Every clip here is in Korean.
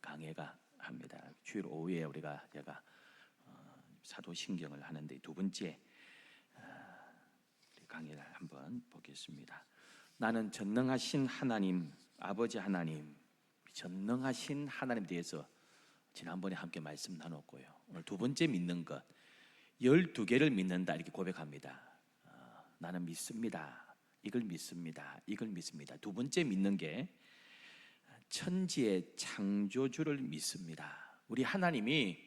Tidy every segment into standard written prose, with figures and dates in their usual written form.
강해가 합니다. 주일 오후에 제가 사도신경을 하는데 두 번째 강의를 한번 보겠습니다. 나는 전능하신 하나님, 아버지 하나님, 전능하신 하나님에 대해서 지난번에 함께 말씀 나눴고요. 오늘 두 번째 믿는 것, 12개를 믿는다 이렇게 고백합니다. 나는 믿습니다. 이걸 믿습니다. 이걸 믿습니다. 두 번째 믿는 게 천지의 창조주를 믿습니다. 우리 하나님이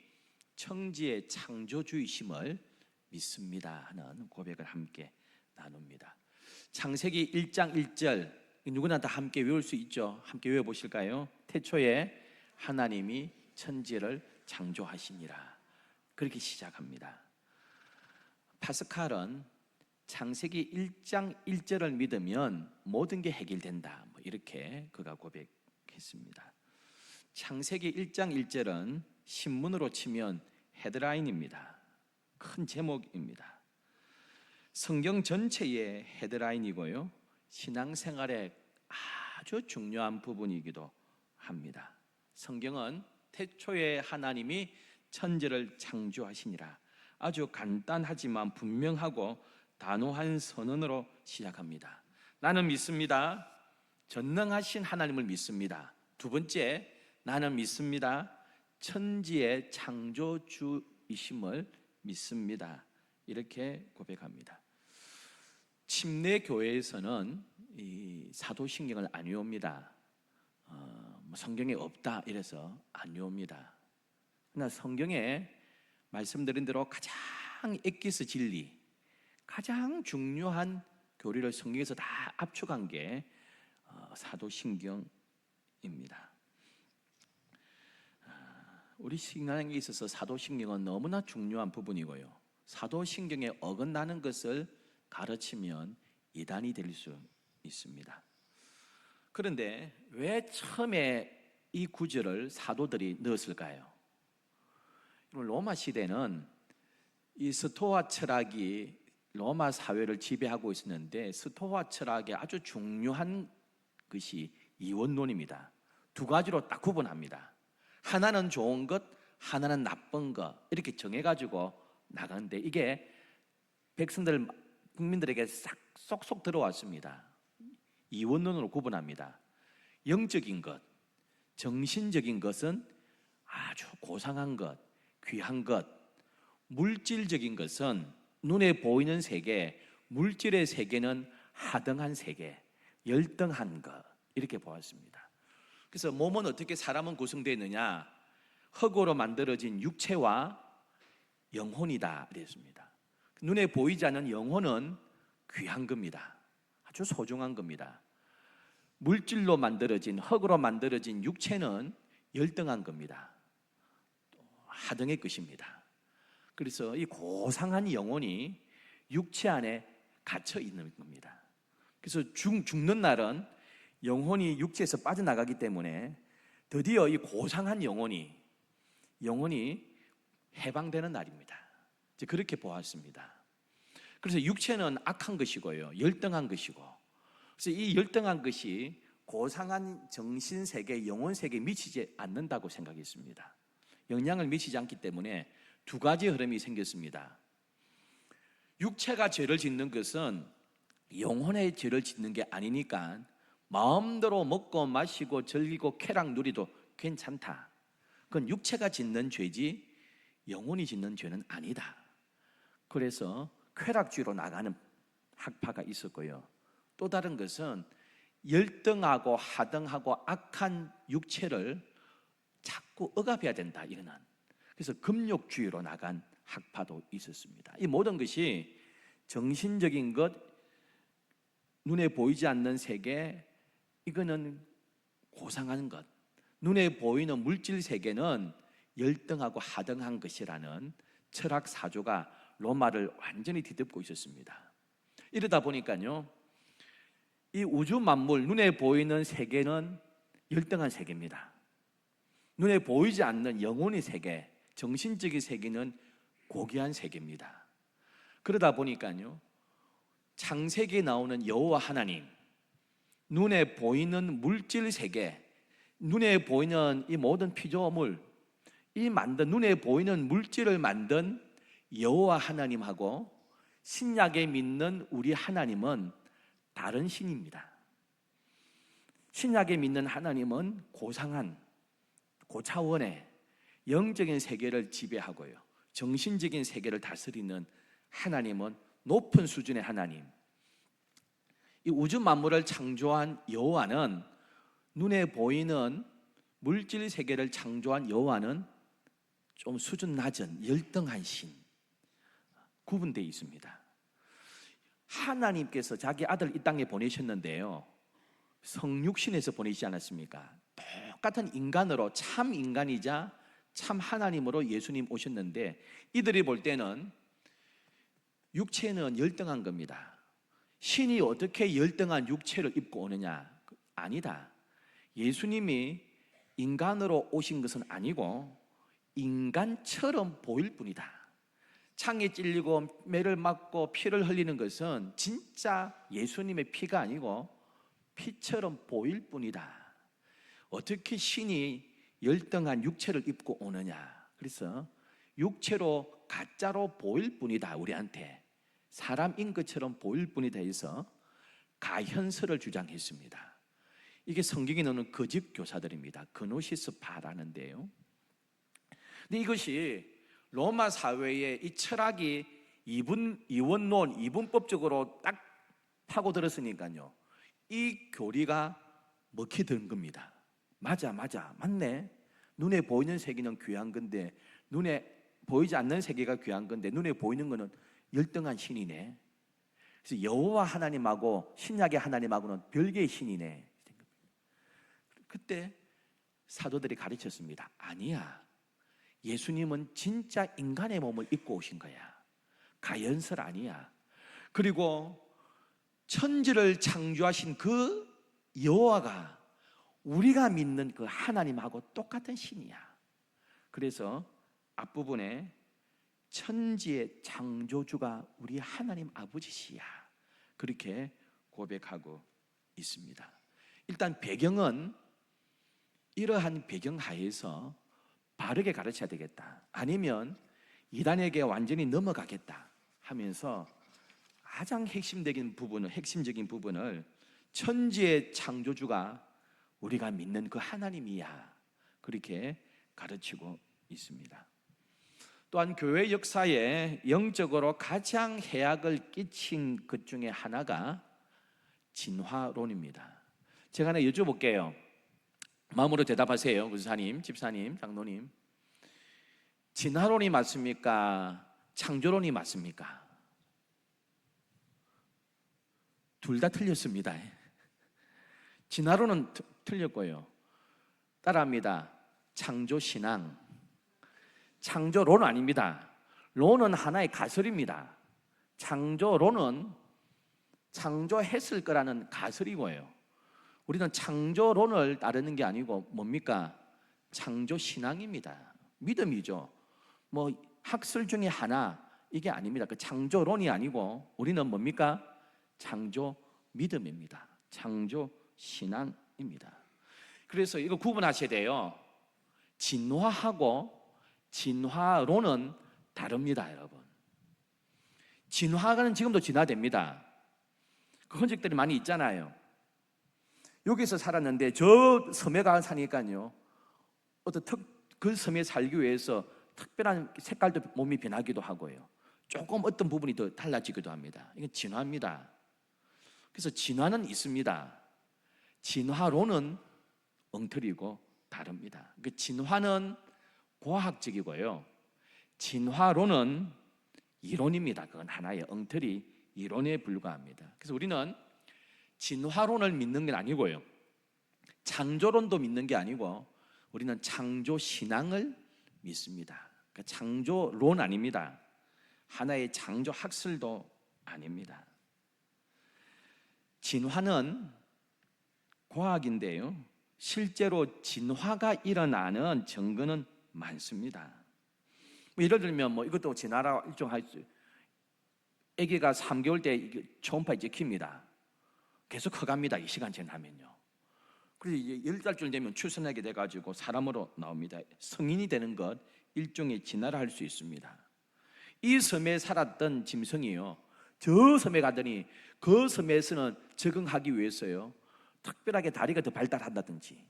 천지의 창조주이심을 믿습니다 하는 고백을 함께 나눕니다. 창세기 1장 1절 누구나 다 함께 외울 수 있죠. 함께 외워보실까요? 태초에 하나님이 천지를 창조하시니라. 그렇게 시작합니다. 파스칼은 창세기 1장 1절을 믿으면 모든 게 해결된다, 이렇게 그가 고백했습니다. 창세기 1장 1절은 신문으로 치면 헤드라인입니다. 큰 제목입니다. 성경 전체의 헤드라인이고요, 신앙생활의 아주 중요한 부분이기도 합니다. 성경은 태초에 하나님이 천지를 창조하시니라, 아주 간단하지만 분명하고 단호한 선언으로 시작합니다. 나는 믿습니다. 전능하신 하나님을 믿습니다. 두 번째, 나는 믿습니다. 천지의 창조주이심을 믿습니다. 이렇게 고백합니다. 침례 교회에서는 이 사도신경을 안 외웁니다. 성경에 없다 이래서 안 외웁니다. 그러나 성경에 말씀드린 대로 가장 엑기스 진리, 가장 중요한 교리를 성경에서 다 압축한 게 사도신경입니다. 우리 신앙에 있어서 사도신경은 너무나 중요한 부분이고요, 사도신경에 어긋나는 것을 가르치면 이단이 될 수 있습니다. 그런데 왜 처음에 이 구절을 사도들이 넣었을까요? 로마 시대는 이 스토아 철학이 로마 사회를 지배하고 있었는데, 스토아 철학의 아주 중요한 것이 이원론입니다. 두 가지로 딱 구분합니다. 하나는 좋은 것, 하나는 나쁜 것, 이렇게 정해가지고 나가는데 이게 백성들, 국민들에게 쏙쏙 들어왔습니다. 이원론으로 구분합니다. 영적인 것, 정신적인 것은 아주 고상한 것, 귀한 것, 물질적인 것은 눈에 보이는 세계, 물질의 세계는 하등한 세계, 열등한 것, 이렇게 보았습니다. 그래서 몸은 어떻게 사람은 구성되어 있느냐? 흙으로 만들어진 육체와 영혼이다 그랬습니다. 눈에 보이지 않는 영혼은 귀한 겁니다. 아주 소중한 겁니다. 물질로 만들어진, 흙으로 만들어진 육체는 열등한 겁니다. 하등의 것입니다. 그래서 이 고상한 영혼이 육체 안에 갇혀 있는 겁니다. 그래서 죽는 날은 영혼이 육체에서 빠져나가기 때문에 드디어 이 고상한 영혼이 해방되는 날입니다. 이제 그렇게 보았습니다. 그래서 육체는 악한 것이고요, 열등한 것이고, 그래서 이 열등한 것이 고상한 정신세계, 영혼세계에 미치지 않는다고 생각했습니다. 영향을 미치지 않기 때문에 두 가지 흐름이 생겼습니다. 육체가 죄를 짓는 것은 영혼의 죄를 짓는 게 아니니까 마음대로 먹고 마시고 즐기고 쾌락 누리도 괜찮다. 그건 육체가 짓는 죄지 영혼이 짓는 죄는 아니다. 그래서 쾌락주의로 나가는 학파가 있었고요, 또 다른 것은 열등하고 하등하고 악한 육체를 자꾸 억압해야 된다, 이런 그래서 금욕주의로 나간 학파도 있었습니다. 이 모든 것이 정신적인 것, 눈에 보이지 않는 세계, 이거는 고상한 것, 눈에 보이는 물질 세계는 열등하고 하등한 것이라는 철학 사조가 로마를 완전히 뒤덮고 있었습니다. 이러다 보니까요, 이 우주 만물, 눈에 보이는 세계는 열등한 세계입니다. 눈에 보이지 않는 영혼의 세계, 정신적인 세계는 고귀한 세계입니다. 그러다 보니까요, 창세기에 나오는 여호와 하나님, 눈에 보이는 물질 세계, 눈에 보이는 이 모든 피조물, 이 만든 눈에 보이는 물질을 만든 여호와 하나님하고 신약에 믿는 우리 하나님은 다른 신입니다. 신약에 믿는 하나님은 고상한, 고차원의 영적인 세계를 지배하고요, 정신적인 세계를 다스리는 하나님은 높은 수준의 하나님. 이 우주 만물을 창조한 여호와는, 눈에 보이는 물질 세계를 창조한 여호와는 좀 수준 낮은 열등한 신, 구분되어 있습니다. 하나님께서 자기 아들 이 땅에 보내셨는데요, 성육신에서 보내시지 않았습니까? 똑같은 인간으로, 참 인간이자 참 하나님으로 예수님 오셨는데, 이들이 볼 때는 육체는 열등한 겁니다. 신이 어떻게 열등한 육체를 입고 오느냐? 아니다. 예수님이 인간으로 오신 것은 아니고 인간처럼 보일 뿐이다. 창에 찔리고 매를 맞고 피를 흘리는 것은 진짜 예수님의 피가 아니고 피처럼 보일 뿐이다. 어떻게 신이 열등한 육체를 입고 오느냐? 그래서 육체로 가짜로 보일 뿐이다. 우리한테 사람인 것처럼 보일 뿐이다 해서 가현설을 주장했습니다. 이게 성경에 나오는 거짓 교사들입니다. 그노시스파라는데요. 근데 이것이 로마 사회의 이 철학이 이원론, 이분법적으로 딱 파고들었으니까요, 이 교리가 먹히던 겁니다. 맞아, 맞네. 눈에 보이는 세계는 귀한 건데, 눈에 보이지 않는 세계가 귀한 건데, 눈에 보이는 거는 열등한 신이네. 그래서 여호와 하나님하고 신약의 하나님하고는 별개의 신이네. 그때 사도들이 가르쳤습니다. 아니야, 예수님은 진짜 인간의 몸을 입고 오신 거야. 가연설 아니야. 그리고 천지를 창조하신 그 여호와가 우리가 믿는 그 하나님하고 똑같은 신이야. 그래서 앞부분에 천지의 창조주가 우리 하나님 아버지시야, 그렇게 고백하고 있습니다. 일단 배경은 이러한 배경 하에서 바르게 가르쳐야 되겠다, 아니면 이단에게 완전히 넘어가겠다 하면서 가장 핵심적인 부분을 천지의 창조주가 우리가 믿는 그 하나님이야, 그렇게 가르치고 있습니다. 또한 교회 역사에 영적으로 가장 해악을 끼친 것 중에 하나가 진화론입니다. 제가 하나 여쭤볼게요. 마음으로 대답하세요. 권사님, 집사님, 장로님. 진화론이 맞습니까? 창조론이 맞습니까? 둘 다 틀렸습니다. 진화론은 틀렸고요, 따라합니다. 창조신앙, 창조론은 아닙니다. 론은 하나의 가설입니다. 창조론은 창조했을 거라는 가설이고요, 우리는 창조론을 따르는 게 아니고 뭡니까? 창조신앙입니다. 믿음이죠. 뭐 학설 중에 하나, 이게 아닙니다. 그 창조론이 아니고 우리는 뭡니까? 창조 믿음입니다. 창조 신앙입니다. 그래서 이거 구분하셔야 돼요. 진화하고 진화론은 다릅니다, 여러분. 진화는 지금도 진화됩니다. 그 흔적들이 많이 있잖아요. 여기서 살았는데 저 섬에 가서 사니까요, 그 섬에 살기 위해서 특별한 색깔도 몸이 변하기도 하고요, 조금 어떤 부분이 더 달라지기도 합니다. 이건 진화입니다. 그래서 진화는 있습니다. 진화론은 엉터리고 다릅니다. 그 진화는 과학적이고요, 진화론은 이론입니다. 그건 하나의 엉터리 이론에 불과합니다. 그래서 우리는 진화론을 믿는 게 아니고요, 창조론도 믿는 게 아니고 우리는 창조신앙을 믿습니다. 그러니까 창조론 아닙니다. 하나의 창조학설도 아닙니다. 진화는 과학인데요, 실제로 진화가 일어나는 증거는 많습니다. 예를 들면 이것도 진화라고 일종하죠. 아기가 3개월 때 초음파에 찍힙니다. 계속 커갑니다. 이 시간 지나면요. 그래서 이제 10달쯤 되면 출산하게 돼가지고 사람으로 나옵니다. 성인이 되는 것, 일종의 진화를 할 수 있습니다. 이 섬에 살았던 짐승이요, 저 섬에 가더니 그 섬에서는 적응하기 위해서요, 특별하게 다리가 더 발달한다든지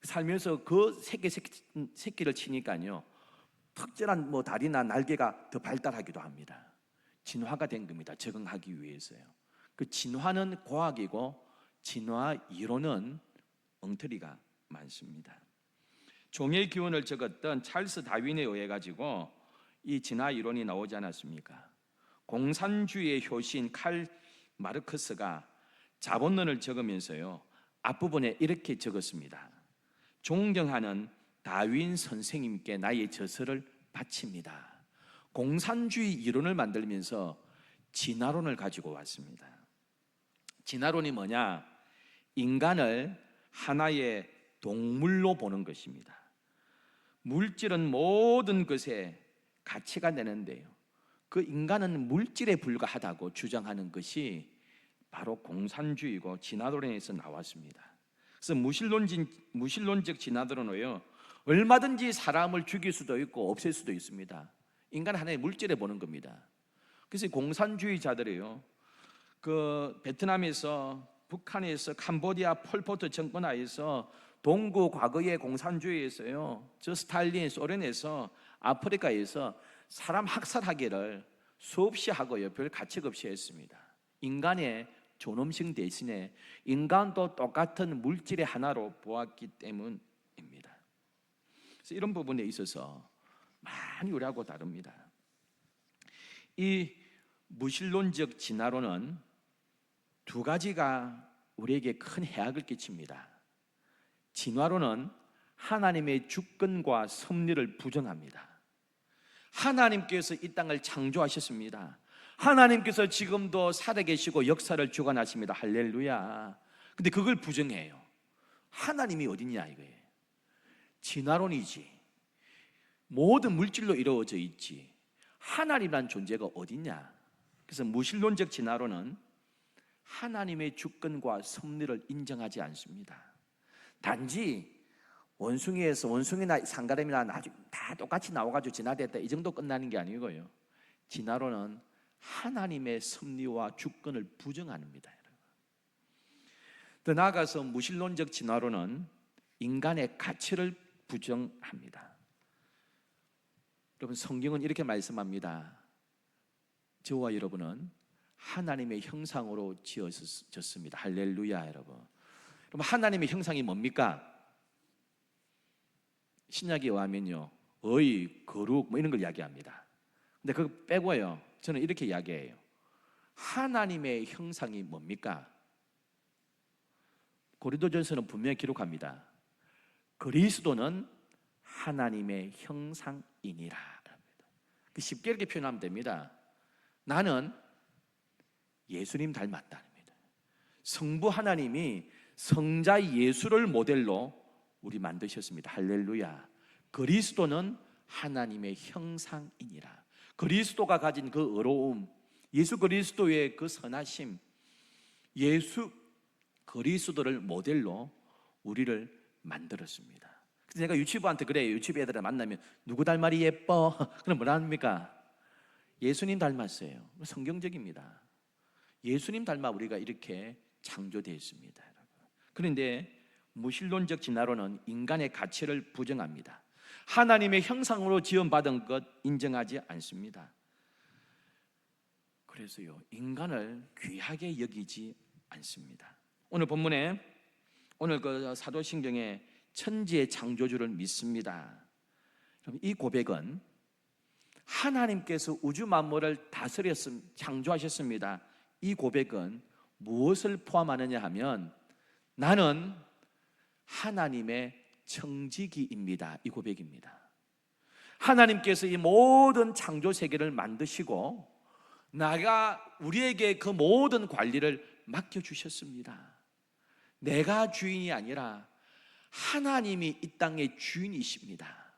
살면서 그 새끼를 치니까요, 특별한 뭐 다리나 날개가 더 발달하기도 합니다. 진화가 된 겁니다. 적응하기 위해서요. 그 진화는 과학이고 진화 이론은 엉터리가 많습니다. 종의 기원을 적었던 찰스 다윈에 의해 가지고 이 진화 이론이 나오지 않았습니까? 공산주의의 효신 칼 마르크스가 자본론을 적으면서요, 앞부분에 이렇게 적었습니다. 존경하는 다윈 선생님께 나의 저서를 바칩니다. 공산주의 이론을 만들면서 진화론을 가지고 왔습니다. 진화론이 뭐냐? 인간을 하나의 동물로 보는 것입니다. 물질은 모든 것에 가치가 되는데요, 그 인간은 물질에 불과하다고 주장하는 것이 바로 공산주의고 진화론에서 나왔습니다. 그래서 무신론적 진화론은요, 얼마든지 사람을 죽일 수도 있고 없앨 수도 있습니다. 인간 하나의 물질에 보는 겁니다. 그래서 공산주의자들이요, 그 베트남에서, 북한에서, 캄보디아 폴포트 정권하에서, 동구 과거의 공산주의에서요, 저 스탈린 소련에서, 아프리카에서 사람 학살하기를 수없이 하고요, 별 가책 없이 했습니다. 인간의 존엄性대신에 인간도 똑같은 물질의 하나로 보았기 때문입니다. 그래서 이런 부분에 있어서 많이 우리하고 다릅니다. 이 무신론적 진화론은 두 가지가 우리에게 큰 해악을 끼칩니다. 진화론은 하나님의 주권과 섭리를 부정합니다. 하나님께서 이 땅을 창조하셨습니다. 하나님께서 지금도 살아계시고 역사를 주관하십니다. 할렐루야. 근데 그걸 부정해요. 하나님이 어딨냐 이거예요. 진화론이지, 모든 물질로 이루어져 있지, 하나님이란 존재가 어딨냐. 그래서 무신론적 진화론은 하나님의 주권과 섭리를 인정하지 않습니다. 단지 원숭이에서 원숭이나 상가림이나 나중에 다 똑같이 나와가지고 진화됐다, 이 정도 끝나는 게 아니고요, 진화론은 하나님의 섭리와 주권을 부정합니다. 더 나아가서 무신론적 진화론은 인간의 가치를 부정합니다. 여러분, 성경은 이렇게 말씀합니다. 저와 여러분은 하나님의 형상으로 지어졌습니다. 할렐루야. 여러분, 그럼 하나님의 형상이 뭡니까? 신약에 의하면요, 의, 거룩 뭐 이런 걸 이야기합니다. 근데 그거 빼고요, 저는 이렇게 이야기해요. 하나님의 형상이 뭡니까? 고린도전서는 분명히 기록합니다. 그리스도는 하나님의 형상이니라. 쉽게 이렇게 표현하면 됩니다. 나는 예수님 닮았다. 성부 하나님이 성자 예수를 모델로 우리 만드셨습니다. 할렐루야. 그리스도는 하나님의 형상이니라. 그리스도가 가진 그 의로움, 예수 그리스도의 그 선하심, 예수 그리스도를 모델로 우리를 만들었습니다. 그래서 제가 유치부한테 그래요. 유치부 애들을 만나면 누구 닮아리 예뻐? 그럼 뭐라 합니까? 예수님 닮았어요. 성경적입니다. 예수님 닮아 우리가 이렇게 창조되어 있습니다. 그런데 무신론적 진화론은 인간의 가치를 부정합니다. 하나님의 형상으로 지음받은 것 인정하지 않습니다. 그래서요, 인간을 귀하게 여기지 않습니다. 오늘 본문에, 오늘 그 사도신경에 천지의 창조주를 믿습니다. 이 고백은 하나님께서 우주 만물을 창조하셨습니다. 이 고백은 무엇을 포함하느냐 하면, 나는 하나님의 청지기입니다. 이 고백입니다. 하나님께서 이 모든 창조 세계를 만드시고 우리에게 그 모든 관리를 맡겨주셨습니다. 내가 주인이 아니라 하나님이 이 땅의 주인이십니다.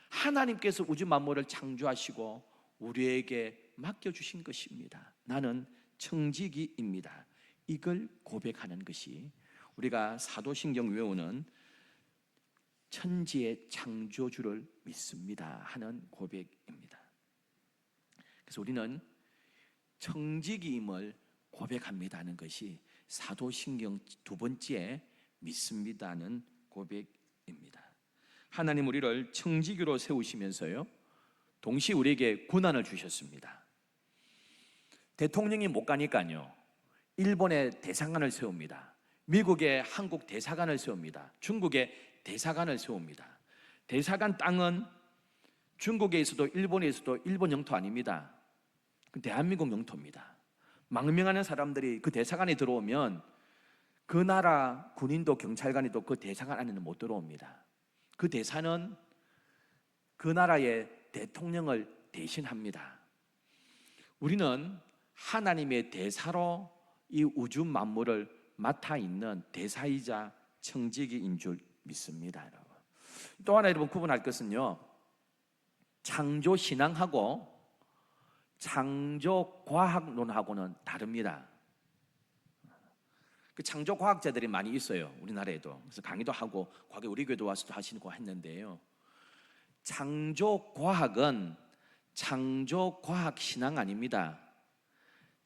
하나님께서 우주 만물을 창조하시고 우리에게 맡겨주신 것입니다. 나는 청지기입니다. 이걸 고백하는 것이 우리가 사도신경 외우는 천지의 창조주를 믿습니다 하는 고백입니다. 그래서 우리는 청지기임을 고백합니다는 것이 사도신경 두 번째 믿습니다는 고백입니다. 하나님 우리를 청지기로 세우시면서요, 동시에 우리에게 고난을 주셨습니다. 대통령이 못 가니까요, 일본의 대사관을 세웁니다. 미국의 한국 대사관을 세웁니다. 중국의 대사관을 세웁니다. 대사관 땅은 중국에 있어도 일본에 있어도 일본 영토 아닙니다. 대한민국 영토입니다. 망명하는 사람들이 그 대사관에 들어오면 그 나라 군인도 경찰관이도 그 대사관 안에는 못 들어옵니다. 그 대사는 그 나라의 대통령을 대신합니다. 우리는 하나님의 대사로 이 우주 만물을 맡아 있는 대사이자 청지기인 줄 믿습니다, 여러분. 또 하나 여러분 구분할 것은요, 창조 신앙하고 창조 과학론하고는 다릅니다. 그 창조 과학자들이 많이 있어요, 우리나라에도. 그래서 강의도 하고 과거에 우리 교회도 와서도 하시고 했는데요, 창조 과학은 창조 과학 신앙 아닙니다.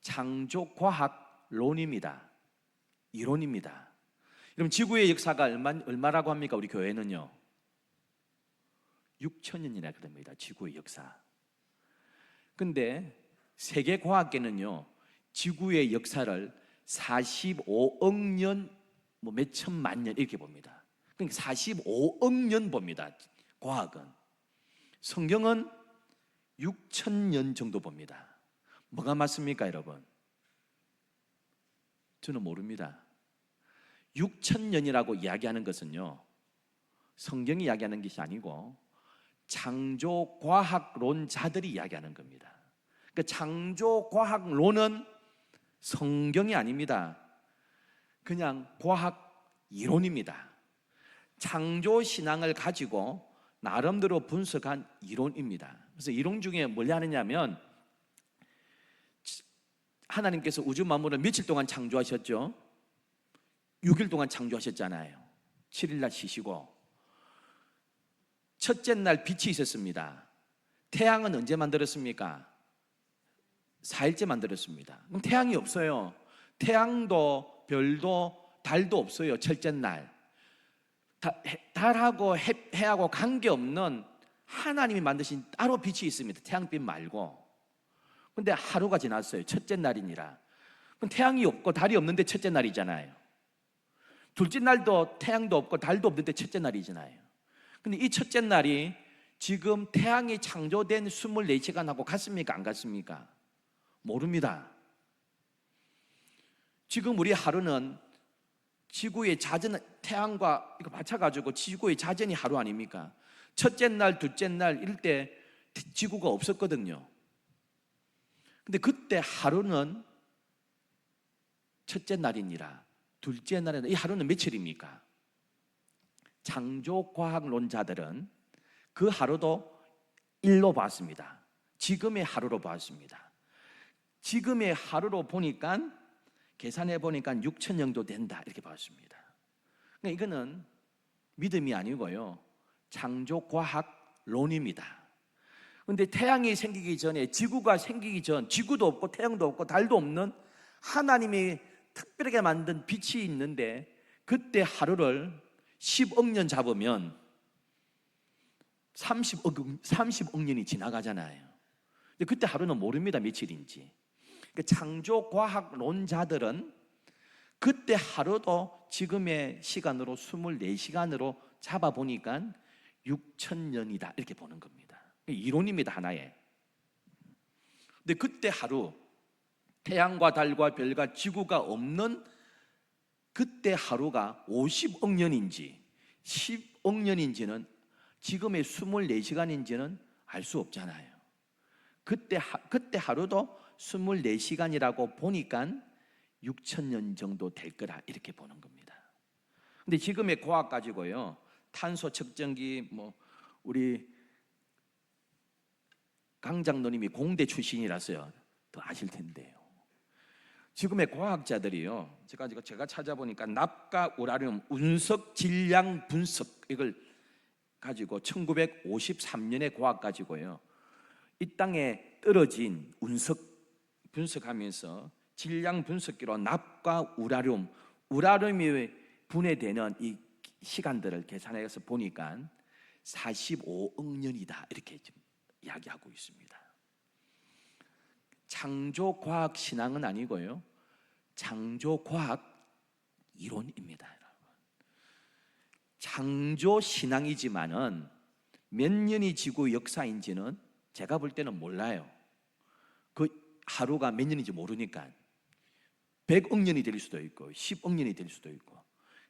창조 과학론입니다. 이론입니다. 여러분, 지구의 역사가 얼마라고 합니까? 우리 교회는요 6,000년이나 그럽니다, 지구의 역사. 근데 세계과학계는요 지구의 역사를 45억 년, 몇 천만 년 이렇게 봅니다. 그러니까 45억 년 봅니다, 과학은. 성경은 6,000년 정도 봅니다. 뭐가 맞습니까, 여러분? 저는 모릅니다. 6,000년이라고 이야기하는 것은요, 성경이 이야기하는 것이 아니고 창조과학론자들이 이야기하는 겁니다. 그러니까 창조과학론은 성경이 아닙니다. 그냥 과학 이론입니다. 창조신앙을 가지고 나름대로 분석한 이론입니다. 그래서 이론 중에 뭘 하느냐면, 하나님께서 우주 만물을 며칠 동안 창조하셨죠? 6일 동안 창조하셨잖아요. 7일 날 쉬시고, 첫째 날 빛이 있었습니다. 태양은 언제 만들었습니까? 4일째 만들었습니다. 그럼 태양이 없어요. 태양도 별도 달도 없어요, 첫째 날. 달하고 해하고 관계없는 하나님이 만드신 따로 빛이 있습니다, 태양빛 말고. 근데 하루가 지났어요, 첫째 날이니라. 그럼 태양이 없고 달이 없는데 첫째 날이잖아요. 둘째 날도 태양도 없고 달도 없는데 첫째 날이잖아요. 근데 이 첫째 날이 지금 태양이 창조된 24시간하고 같습니까? 안 같습니까? 모릅니다. 지금 우리 하루는 지구의 자전, 태양과 이거 맞춰가지고 지구의 자전이 하루 아닙니까? 첫째 날, 둘째 날 이럴 때 지구가 없었거든요. 근데 그때 하루는 첫째 날이니라, 둘째 날이나, 이 하루는 며칠입니까? 창조과학론자들은 그 하루도 일로 봤습니다. 지금의 하루로 봤습니다. 지금의 하루로 보니까, 계산해 보니까 6,000년도 된다 이렇게 봤습니다. 그러니까 이거는 믿음이 아니고요, 창조과학론입니다. 그런데 태양이 생기기 전에, 지구가 생기기 전, 지구도 없고 태양도 없고 달도 없는 하나님이 특별하게 만든 빛이 있는데, 그때 하루를 10억 년 잡으면 30억 년이 지나가잖아요. 근데 그때 하루는 모릅니다, 며칠인지. 그러니까 창조과학론자들은 그때 하루도 지금의 시간으로 24시간으로 잡아보니까 6,000년이다 이렇게 보는 겁니다. 이론입니다, 하나의. 근데 그때 하루, 태양과 달과 별과 지구가 없는 그때 하루가 50억 년인지 10억 년인지는, 지금의 24시간인지는 알 수 없잖아요. 그때 하루도 24시간이라고 보니까 6,000년 정도 될 거라 이렇게 보는 겁니다. 근데 지금의 과학 가지고요, 탄소 측정기, 우리 강 장로님이 공대 출신이라서요 더 아실 텐데요, 지금의 과학자들이요, 제가 찾아보니까 납과 우라늄 운석 질량 분석, 이걸 가지고 1953년에 과학 가지고요, 이 땅에 떨어진 운석 분석하면서 질량 분석기로 납과 우라늄이 분해되는 이 시간들을 계산해서 보니까 45억 년이다, 이렇게 지금 이야기하고 있습니다. 창조과학 신앙은 아니고요, 창조과학 이론입니다. 창조 신앙이지만은 몇 년이 지구 역사인지는 제가 볼 때는 몰라요. 그 하루가 몇 년인지 모르니까 100억 년이 될 수도 있고 10억 년이 될 수도 있고,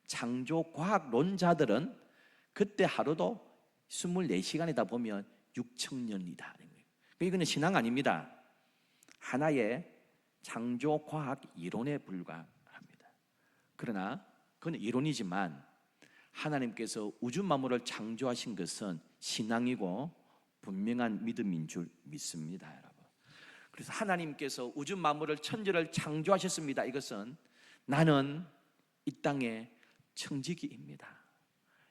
창조과학론자들은 그때 하루도 24시간이다 보면 6,000년이다. 이거는 신앙 아닙니다. 하나의 창조과학 이론에 불과합니다. 그러나 그건 이론이지만 하나님께서 우주 만물을 창조하신 것은 신앙이고 분명한 믿음인 줄 믿습니다, 여러분. 그래서 하나님께서 우주 만물을, 천지를 창조하셨습니다. 이것은 나는 이 땅의 청지기입니다.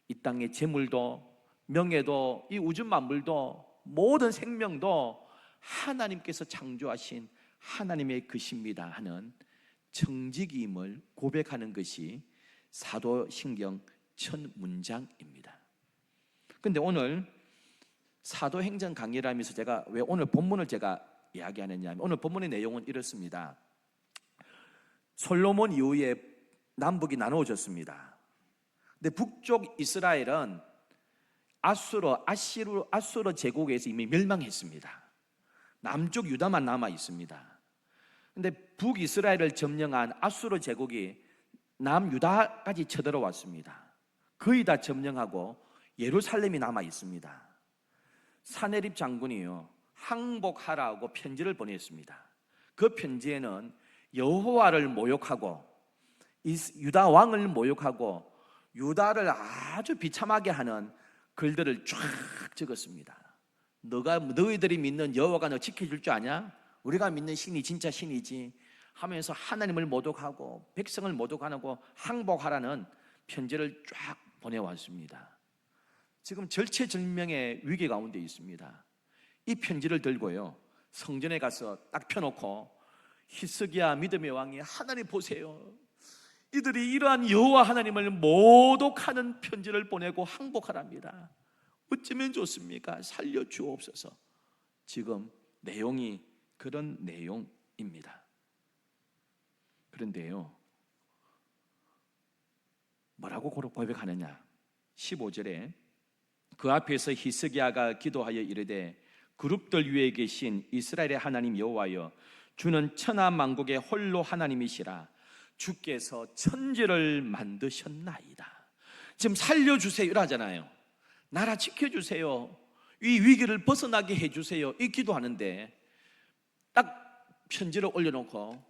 이 땅의 재물도 명예도 이 우주 만물도 모든 생명도 하나님께서 창조하신 하나님의 것입니다 하는 청지기임을 고백하는 것이 사도신경 첫 문장입니다. 그런데 오늘 사도행전 강의를 하면서 제가 왜 오늘 본문을 제가 이야기하느냐 하면, 오늘 본문의 내용은 이렇습니다. 솔로몬 이후에 남북이 나누어졌습니다. 근데 북쪽 이스라엘은 아수르 제국에서 이미 멸망했습니다. 남쪽 유다만 남아 있습니다. 근데 북이스라엘을 점령한 아수르 제국이 남유다까지 쳐들어왔습니다. 거의 다 점령하고 예루살렘이 남아 있습니다. 사내립 장군이요, 항복하라고 편지를 보냈습니다. 그 편지에는 여호와를 모욕하고 유다 왕을 모욕하고 유다를 아주 비참하게 하는 글들을 쫙 적었습니다. 너희들이 믿는 여호와가 너 지켜줄 줄 아냐? 우리가 믿는 신이 진짜 신이지 하면서 하나님을 모독하고 백성을 모독하고 항복하라는 편지를 쫙 보내왔습니다. 지금 절체절명의 위기 가운데 있습니다. 이 편지를 들고요, 성전에 가서 딱 펴놓고 히스기야 믿음의 왕이, 하나님 보세요, 이들이 이러한 여호와 하나님을 모독하는 편지를 보내고 항복하랍니다. 어쩌면 좋습니까? 살려주옵소서. 지금 내용이 그런 내용입니다. 그런데요, 뭐라고 고백하느냐? 15절에 그 앞에서 히스기야가 기도하여 이르되, 그룹들 위에 계신 이스라엘의 하나님 여호와여, 주는 천하 만국의 홀로 하나님이시라. 주께서 천지를 만드셨나이다. 지금 살려주세요 이러잖아요. 나라 지켜주세요, 이 위기를 벗어나게 해주세요, 이 기도하는데 딱 편지를 올려놓고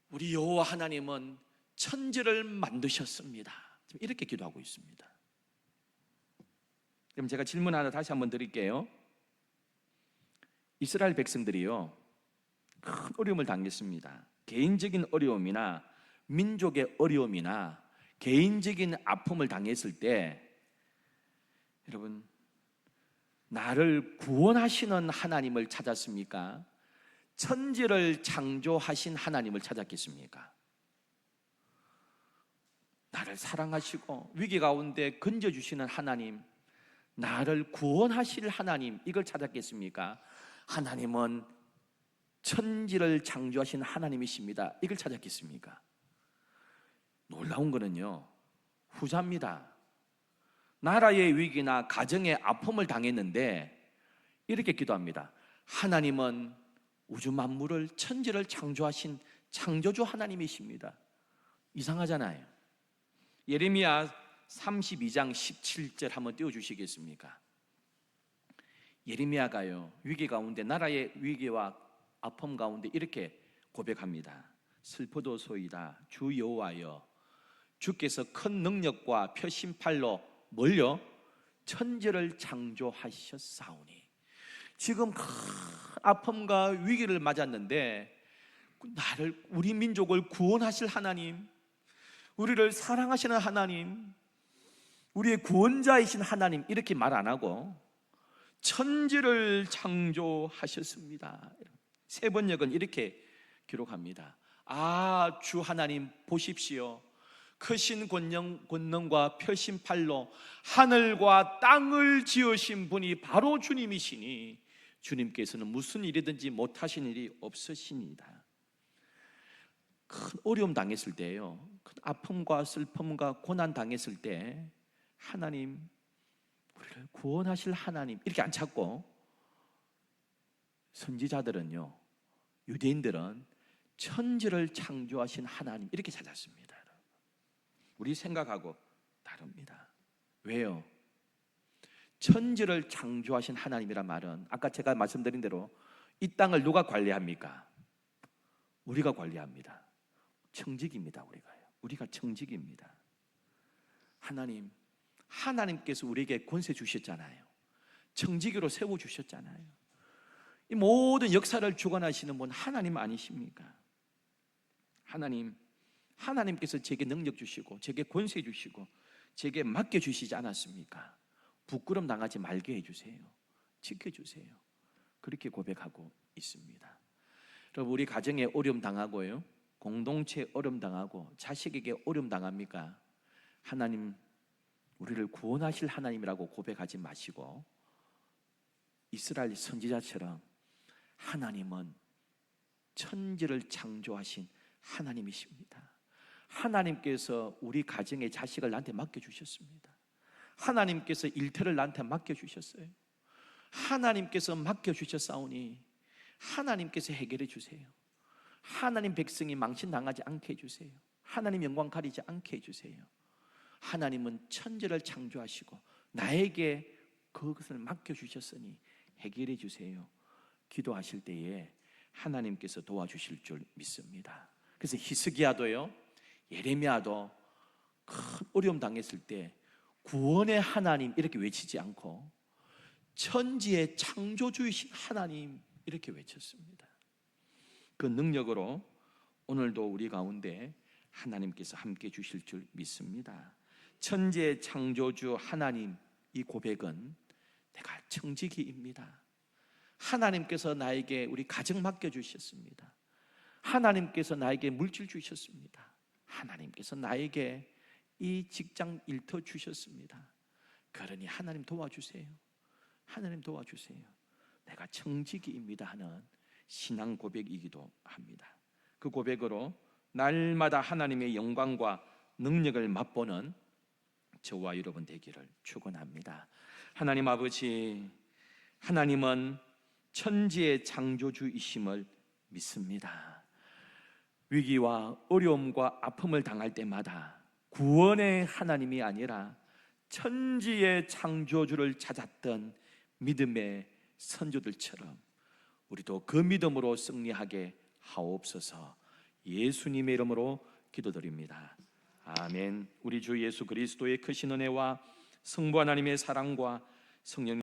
우리 여호와 하나님은 천지를 만드셨습니다, 지금 이렇게 기도하고 있습니다. 그럼 제가 질문 하나 다시 한번 드릴게요. 이스라엘 백성들이요, 큰 어려움을 당했습니다. 개인적인 어려움이나 민족의 어려움이나 개인적인 아픔을 당했을 때, 여러분, 나를 구원하시는 하나님을 찾았습니까? 천지를 창조하신 하나님을 찾았겠습니까? 나를 사랑하시고 위기 가운데 건져주시는 하나님, 나를 구원하실 하나님, 이걸 찾았겠습니까? 하나님은 천지를 창조하신 하나님이십니다, 이걸 찾았겠습니까? 놀라운 거는요, 후자입니다. 나라의 위기나 가정의 아픔을 당했는데 이렇게 기도합니다. 하나님은 우주 만물을, 천지를 창조하신 창조주 하나님이십니다. 이상하잖아요. 예레미야 32장 17절 한번 띄워주시겠습니까? 예레미야가요, 위기 가운데, 나라의 위기와 아픔 가운데 이렇게 고백합니다. 슬퍼도소이다 주 여호와여, 주께서 큰 능력과 표심팔로 뭘요? 천지를 창조하셨사오니. 지금 큰 아픔과 위기를 맞았는데 우리 민족을 구원하실 하나님, 우리를 사랑하시는 하나님, 우리의 구원자이신 하나님, 이렇게 말 안 하고 천지를 창조하셨습니다. 세번역은 이렇게 기록합니다. 아, 주 하나님 보십시오. 크신 권능과 펴신 팔로 하늘과 땅을 지으신 분이 바로 주님이시니 주님께서는 무슨 일이든지 못하신 일이 없으시니이다. 큰 어려움 당했을 때예요. 큰 아픔과 슬픔과 고난 당했을 때 하나님, 우리를 구원하실 하나님, 이렇게 안 찾고 선지자들은요, 유대인들은 천지를 창조하신 하나님, 이렇게 찾았습니다. 우리 생각하고 다릅니다. 왜요? 천지를 창조하신 하나님이란 말은 아까 제가 말씀드린 대로 이 땅을 누가 관리합니까? 우리가 관리합니다. 청직입니다. 우리가 청직입니다. 하나님께서 우리에게 권세 주셨잖아요. 청지기로 세워주셨잖아요. 이 모든 역사를 주관하시는 분 하나님 아니십니까? 하나님께서 제게 능력 주시고 제게 권세 주시고 제게 맡겨주시지 않았습니까? 부끄럼 당하지 말게 해주세요. 지켜주세요. 그렇게 고백하고 있습니다. 여러분, 우리 가정에 어려움 당하고요, 공동체에 어려움 당하고 자식에게 어려움 당합니까? 하나님, 우리를 구원하실 하나님이라고 고백하지 마시고 이스라엘 선지자처럼 하나님은 천지를 창조하신 하나님이십니다. 하나님께서 우리 가정의 자식을 나한테 맡겨주셨습니다. 하나님께서 일터를 나한테 맡겨주셨어요. 하나님께서 맡겨주셨사오니 하나님께서 해결해 주세요. 하나님 백성이 망신당하지 않게 해주세요. 하나님 영광 가리지 않게 해주세요. 하나님은 천지를 창조하시고 나에게 그것을 맡겨주셨으니 해결해 주세요. 기도하실 때에 하나님께서 도와주실 줄 믿습니다. 그래서 히스기야도요, 예레미야도 큰 어려움 당했을 때 구원의 하나님 이렇게 외치지 않고 천지의 창조주이신 하나님 이렇게 외쳤습니다. 그 능력으로 오늘도 우리 가운데 하나님께서 함께 주실 줄 믿습니다. 천지의 창조주 하나님, 이 고백은 내가 청지기입니다. 하나님께서 나에게 우리 가정 맡겨주셨습니다. 하나님께서 나에게 물질 주셨습니다. 하나님께서 나에게 이 직장 일터 주셨습니다. 그러니 하나님 도와주세요. 하나님 도와주세요. 내가 청지기입니다 하는 신앙 고백이기도 합니다. 그 고백으로 날마다 하나님의 영광과 능력을 맛보는 저와 여러분 되기를 축원합니다. 하나님 아버지, 하나님은 천지의 창조주이심을 믿습니다. 위기와 어려움과 아픔을 당할 때마다 구원의 하나님이 아니라 천지의 창조주를 찾았던 믿음의 선조들처럼 우리도 그 믿음으로 승리하게 하옵소서. 예수님의 이름으로 기도드립니다. 아멘. 우리 주 예수 그리스도의 크신 은혜와 성부 하나님의 사랑과 성령